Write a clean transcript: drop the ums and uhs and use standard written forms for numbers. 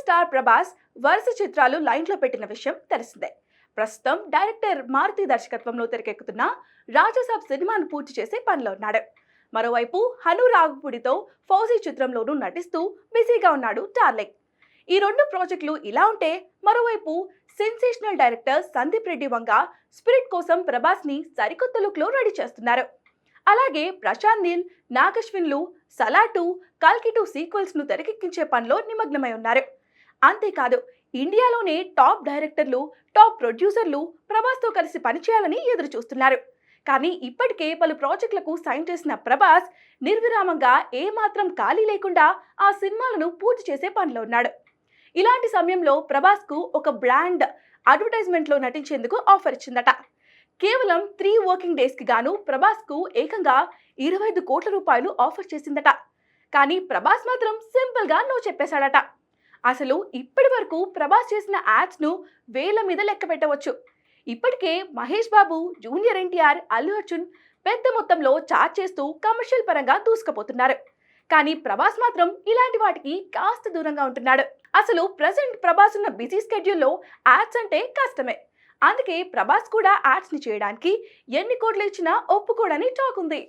Star Prabhas వరుస చిత్రాలు లైన్లో పెట్టిన విషయం తెలిసిందే. ప్రస్తుతం డైరెక్టర్ మారుతి దర్శకత్వంలో తెరకెక్కుతున్న రాజసాబ్ సినిమాను పూర్తి చేసే పనిలో ఉన్నాడు. మరోవైపు హను రాఘపుడితో ఫౌజీ చిత్రంలోనూ నటిస్తూ బిజీగా ఉన్నాడు డార్లింగ్. ఈ రెండు ప్రాజెక్టులు ఇలా ఉంటే, మరోవైపు sensational director Sandeep Reddy Vanga spirit కోసం ప్రభాస్ ని సరికొత్త లుక్ లో రెడీ చేస్తున్నారు. అలాగే ప్రశాంత్ నీల్, నాగశ్విన్లు సలాటు, కల్కి 2 సీక్వెల్స్ ను తెరకెక్కించే పనిలో నిమగ్నమై ఉన్నారు. అంతేకాదు, ఇండియాలోనే టాప్ డైరెక్టర్లు, టాప్ ప్రొడ్యూసర్లు ప్రభాస్ తో కలిసి పనిచేయాలని ఎదురు చూస్తున్నారు. కానీ ఇప్పటికే పలు ప్రాజెక్టులకు సైన్ చేసిన ప్రభాస్ నిర్విరామంగా ఏమాత్రం ఖాళీ లేకుండా ఆ సినిమాలను పూర్తి చేసే పనిలో ఉన్నాడు. ఇలాంటి సమయంలో ప్రభాస్ కు ఒక బ్రాండ్ అడ్వర్టైజ్మెంట్ లో నటించేందుకు ఆఫర్ ఇచ్చిందట. కేవలం 3 వర్కింగ్ డేస్ కి గాను ప్రభాస్ కు ఏకంగా 25 కోట్ల రూపాయలు ఆఫర్ చేసిందట. కానీ ప్రభాస్ మాత్రం సింపుల్ గా నో చెప్పేశాడట. అసలు ఇప్పటి వరకు ప్రభాస్ చేసిన యాడ్స్ ను వేల మీద లెక్క పెట్టవచ్చు. ఇప్పటికే మహేష్ బాబు, జూనియర్ ఎన్టీఆర్, అల్లు అర్జున్ పెద్ద మొత్తంలో చార్జ్ చేస్తూ కమర్షియల్ పరంగా దూసుకుపోతున్నారు. కానీ ప్రభాస్ మాత్రం ఇలాంటి వాటికి కాస్త దూరంగా ఉంటున్నాడు. అసలు ప్రెసెంట్ ప్రభాస్ ఉన్న బిజీ స్కెడ్యూల్లో యాడ్స్ అంటే కష్టమే. అందుకే ప్రభాస్ కూడా యాడ్స్ ని చేయడానికి ఎన్ని కోట్లు ఇచ్చినా ఒప్పుకోడని టాక్ ఉంది.